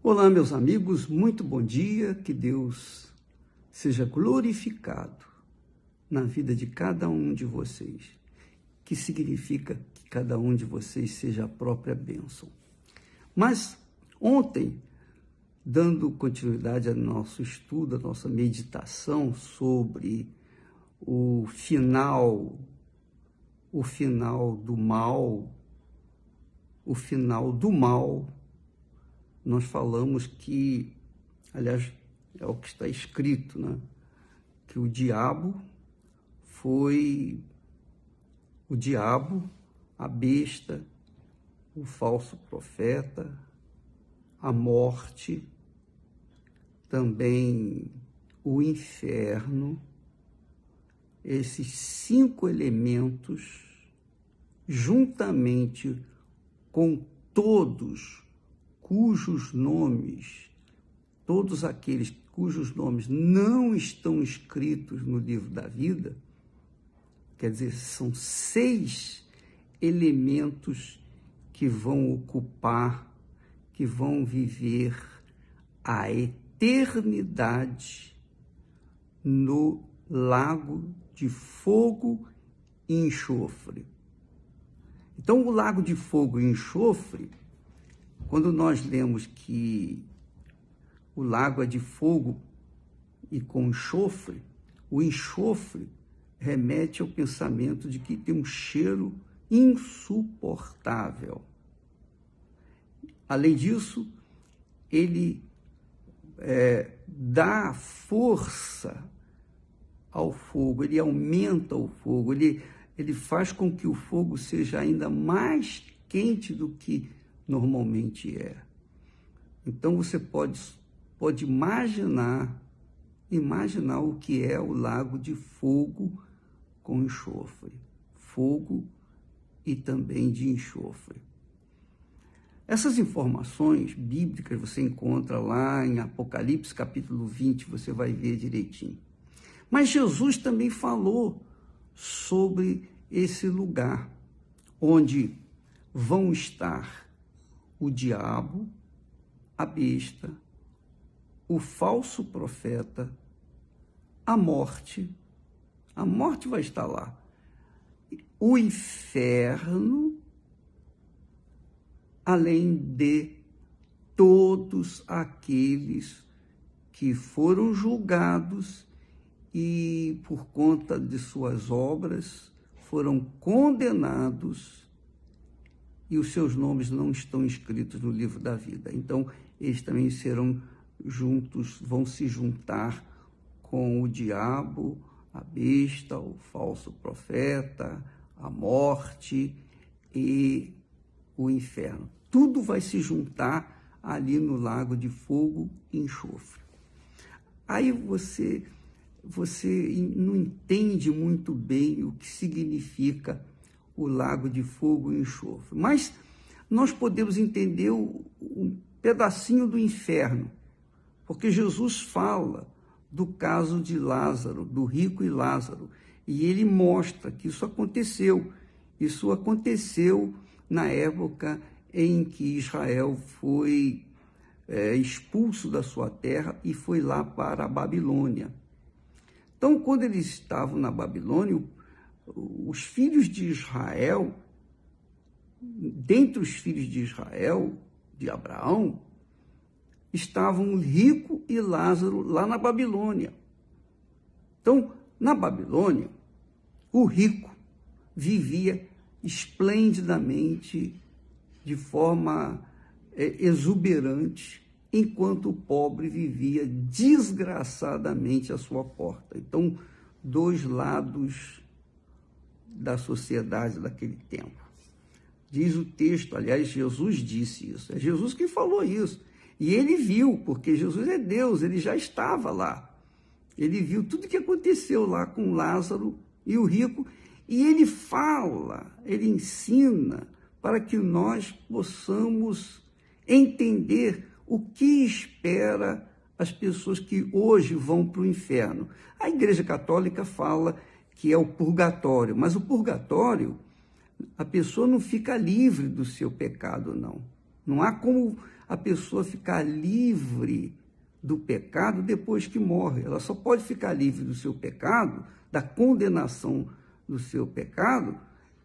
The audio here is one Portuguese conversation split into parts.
Olá, meus amigos, muito bom dia, que Deus seja glorificado na vida de cada um de vocês, que significa que cada um de vocês seja a própria bênção. Mas ontem, dando continuidade ao nosso estudo, à nossa meditação sobre o final do mal, nós falamos que, aliás, é o que está escrito, né? Que o diabo, a besta, o falso profeta, a morte, também o inferno, esses 5 elementos, juntamente com todos todos aqueles cujos nomes não estão escritos no livro da vida, quer dizer, são 6 elementos que vão ocupar, que vão viver a eternidade no lago de fogo e enxofre. Então, o lago de fogo e enxofre, quando nós lemos que o lago é de fogo e com enxofre, o enxofre remete ao pensamento de que tem um cheiro insuportável. Além disso, ele dá força ao fogo, ele aumenta o fogo, ele faz com que o fogo seja ainda mais quente do que normalmente é. Então você pode imaginar o que é o lago de fogo com enxofre, fogo e também de enxofre. Essas informações bíblicas você encontra lá em Apocalipse capítulo 20, você vai ver direitinho. Mas Jesus também falou sobre esse lugar onde vão estar o diabo, a besta, o falso profeta, a morte vai estar lá, o inferno, além de todos aqueles que foram julgados e por conta de suas obras foram condenados e os seus nomes não estão escritos no livro da vida. Então, eles também serão juntos, vão se juntar com o diabo, a besta, o falso profeta, a morte e o inferno. Tudo vai se juntar ali no lago de fogo e enxofre. Aí você não entende muito bem o que significa o lago de fogo e enxofre. Mas nós podemos entender um pedacinho do inferno, porque Jesus fala do caso de Lázaro, do rico e Lázaro, e ele mostra que isso aconteceu. Isso aconteceu na época em que Israel foi expulso da sua terra e foi lá para a Babilônia. Então, quando eles estavam na Babilônia, os filhos de Israel, dentre os filhos de Israel, de Abraão, estavam o rico e Lázaro lá na Babilônia. Então, na Babilônia, o rico vivia esplendidamente, de forma exuberante, enquanto o pobre vivia desgraçadamente à sua porta. Então, 2 lados da sociedade daquele tempo. Diz o texto, aliás, Jesus disse isso, é Jesus que falou isso, e ele viu, porque Jesus é Deus, ele já estava lá, ele viu tudo o que aconteceu lá com Lázaro e o rico, e ele fala, ele ensina para que nós possamos entender o que espera as pessoas que hoje vão para o inferno. A Igreja Católica fala que é o purgatório, mas o purgatório, a pessoa não fica livre do seu pecado, não. Não há como a pessoa ficar livre do pecado depois que morre. Ela só pode ficar livre do seu pecado, da condenação do seu pecado,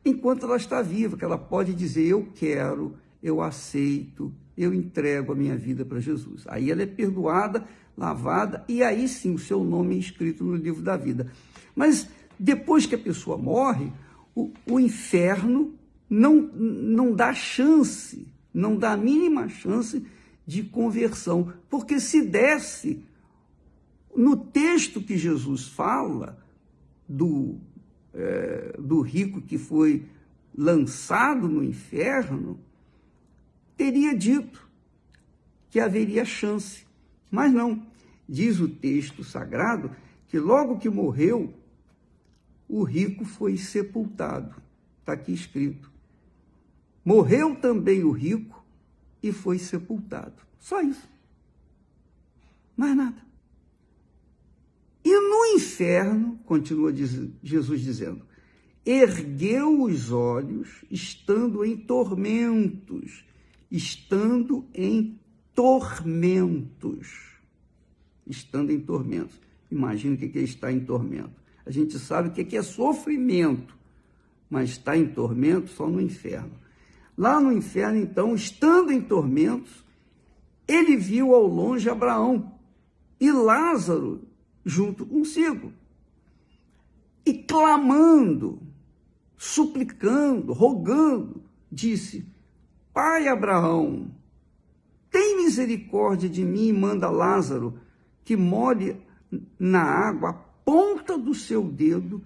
enquanto ela está viva, que ela pode dizer: eu quero, eu aceito, eu entrego a minha vida para Jesus. Aí ela é perdoada, lavada, e aí sim o seu nome é escrito no livro da vida. Mas depois que a pessoa morre, o inferno não dá chance, não dá a mínima chance de conversão, porque se desse, no texto que Jesus fala do rico que foi lançado no inferno, teria dito que haveria chance, mas não. Diz o texto sagrado que logo que morreu, o rico foi sepultado. Está aqui escrito. Morreu também o rico e foi sepultado. Só isso. Mais nada. E no inferno, continua Jesus dizendo, ergueu os olhos, estando em tormentos. Estando em tormentos. Estando em tormentos. Imagina o que é estar em tormento. A gente sabe o que é sofrimento, mas está em tormento só no inferno. Lá no inferno, então, estando em tormentos, ele viu ao longe Abraão e Lázaro junto consigo. E clamando, suplicando, rogando, disse: Pai Abraão, tem misericórdia de mim e manda Lázaro que molhe na água a ponta do seu dedo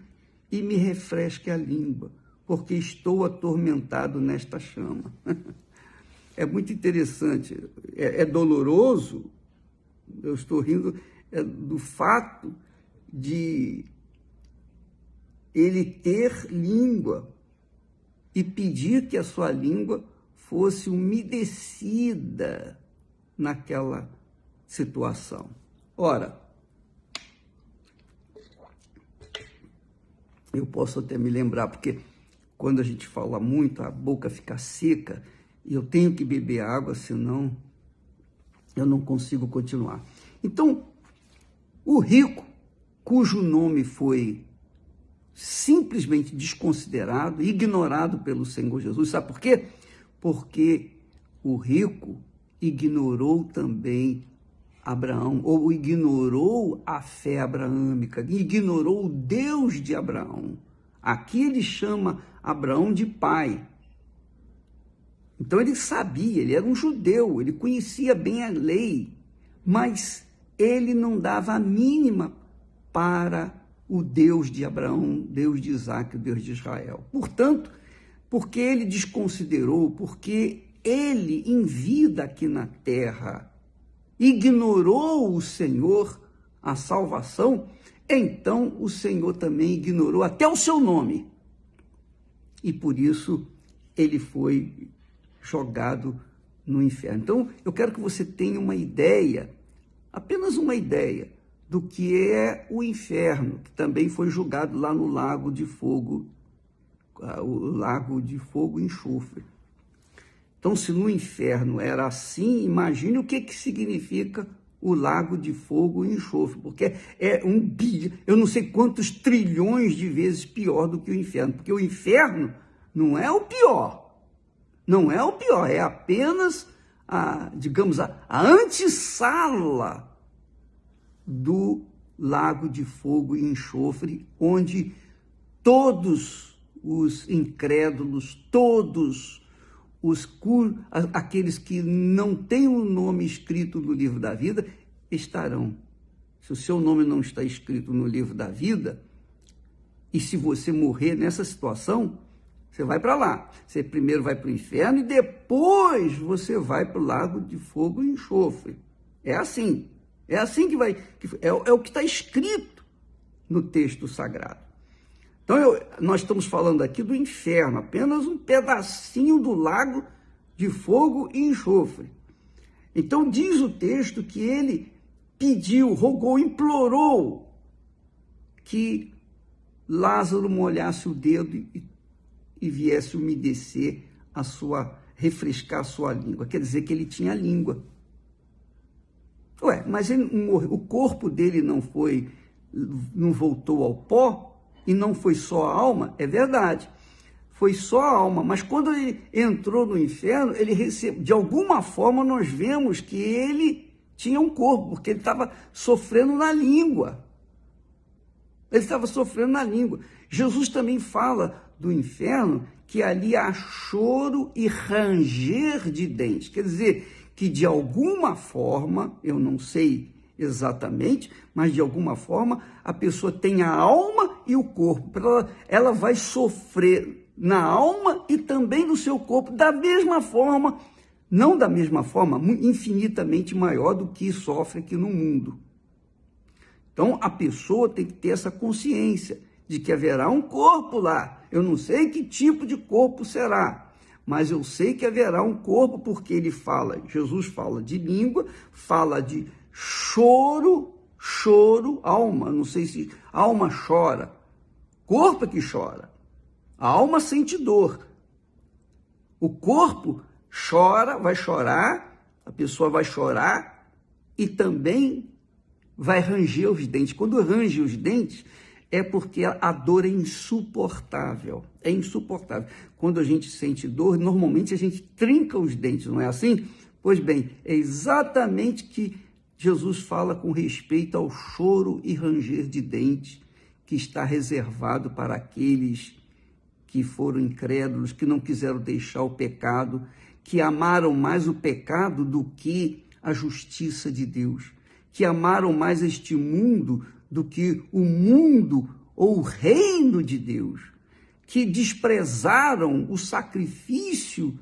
e me refresque a língua, porque estou atormentado nesta chama. É muito interessante, é doloroso, eu estou rindo do fato de ele ter língua e pedir que a sua língua fosse umedecida naquela situação. Ora, eu posso até me lembrar, porque quando a gente fala muito, a boca fica seca, e eu tenho que beber água, senão eu não consigo continuar. Então, o rico, cujo nome foi simplesmente desconsiderado, ignorado pelo Senhor Jesus, sabe por quê? Porque o rico ignorou também Abraão, ou ignorou a fé abraâmica, ignorou o Deus de Abraão. Aqui ele chama Abraão de pai. Então ele sabia, ele era um judeu, ele conhecia bem a lei, mas ele não dava a mínima para o Deus de Abraão, Deus de Isaac, o Deus de Israel. Portanto, porque ele desconsiderou, porque ele, em vida aqui na terra, ignorou o Senhor, a salvação, então o Senhor também ignorou até o seu nome. E por isso ele foi jogado no inferno. Então, eu quero que você tenha uma ideia, apenas uma ideia, do que é o inferno, que também foi julgado lá no lago de fogo, o lago de fogo e enxofre. Então, se no inferno era assim, imagine o que significa o lago de fogo e enxofre, porque eu não sei quantos trilhões de vezes pior do que o inferno, porque o inferno não é o pior, não é o pior, é apenas digamos, a antessala do lago de fogo e enxofre, onde todos os incrédulos, todos aqueles que não têm o nome escrito no livro da vida, estarão. Se o seu nome não está escrito no livro da vida, e se você morrer nessa situação, você vai para lá. Você primeiro vai para o inferno e depois você vai para o lago de fogo e enxofre. É assim. É assim que vai. É o que está escrito no texto sagrado. Então, nós estamos falando aqui do inferno, apenas um pedacinho do lago de fogo e enxofre. Então, diz o texto que ele pediu, rogou, implorou que Lázaro molhasse o dedo e viesse umedecer a sua refrescar sua língua. Quer dizer que ele tinha língua. Ué, mas o corpo dele não voltou ao pó e não foi só a alma? É verdade. Foi só a alma, mas quando ele entrou no inferno, ele recebeu, de alguma forma nós vemos que ele tinha um corpo, porque ele estava sofrendo na língua. Ele estava sofrendo na língua. Jesus também fala do inferno que ali há choro e ranger de dentes. Quer dizer, que de alguma forma, eu não sei exatamente, mas de alguma forma a pessoa tem a alma e o corpo. Ela vai sofrer na alma e também no seu corpo, da mesma forma, não da mesma forma, infinitamente maior do que sofre aqui no mundo. Então a pessoa tem que ter essa consciência de que haverá um corpo lá. Eu não sei que tipo de corpo será, mas eu sei que haverá um corpo, porque Jesus fala de língua, fala de choro, alma, não sei se alma chora, corpo é que chora, a alma sente dor, o corpo chora, vai chorar, a pessoa vai chorar e também vai ranger os dentes. Quando range os dentes, é porque a dor é insuportável. É insuportável. Quando a gente sente dor, normalmente a gente trinca os dentes, não é assim? Pois bem, é exatamente que Jesus fala com respeito ao choro e ranger de dentes que está reservado para aqueles que foram incrédulos, que não quiseram deixar o pecado, que amaram mais o pecado do que a justiça de Deus, que amaram mais este mundo do que o mundo ou o reino de Deus, que desprezaram o sacrifício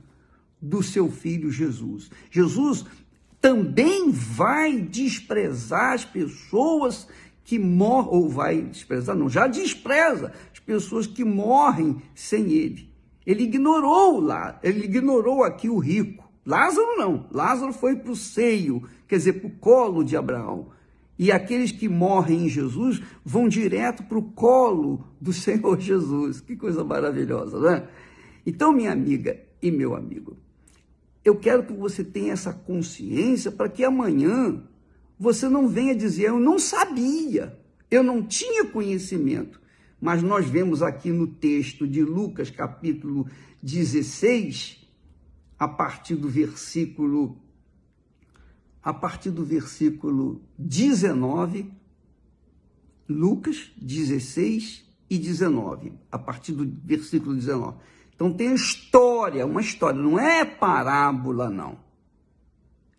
do seu filho Jesus. Jesus também vai desprezar as pessoas que morrem, ou vai desprezar, não, já despreza as pessoas que morrem sem ele. Ele ignorou aqui o rico. Lázaro não, Lázaro foi para o seio, quer dizer, para o colo de Abraão. E aqueles que morrem em Jesus vão direto para o colo do Senhor Jesus. Que coisa maravilhosa, não é? Então, minha amiga e meu amigo, eu quero que você tenha essa consciência para que amanhã você não venha dizer, eu não sabia, eu não tinha conhecimento. Mas nós vemos aqui no texto de Lucas, capítulo 16, a partir do versículo 19, Lucas 16 e 19, a partir do versículo 19. Então tem uma história, não é parábola não,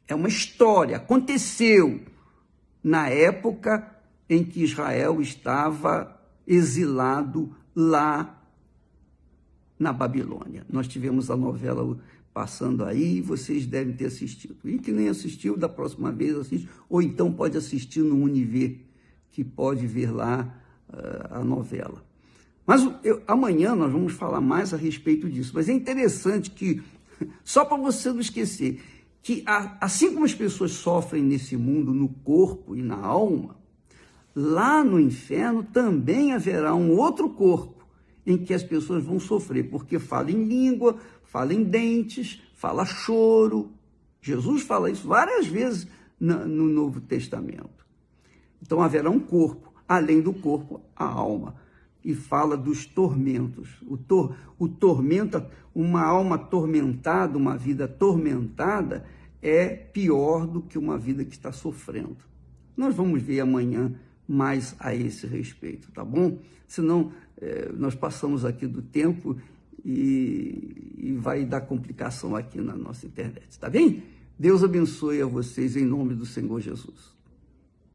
é uma história, aconteceu na época em que Israel estava exilado lá na Babilônia. Nós tivemos a novela passando aí, vocês devem ter assistido. E que nem assistiu, da próxima vez assiste, ou então pode assistir no Univer, que pode ver lá a novela. Mas amanhã nós vamos falar mais a respeito disso. Mas é interessante que, só para você não esquecer, que assim como as pessoas sofrem nesse mundo, no corpo e na alma, lá no inferno também haverá um outro corpo em que as pessoas vão sofrer, porque fala em língua, fala em dentes, fala choro. Jesus fala isso várias vezes no Novo Testamento. Então haverá um corpo, além do corpo, a alma. E fala dos tormentos. O tormento, uma alma atormentada, uma vida atormentada, é pior do que uma vida que está sofrendo. Nós vamos ver amanhã mais a esse respeito, tá bom? Senão, nós passamos aqui do tempo e vai dar complicação aqui na nossa internet, tá bem? Deus abençoe a vocês em nome do Senhor Jesus.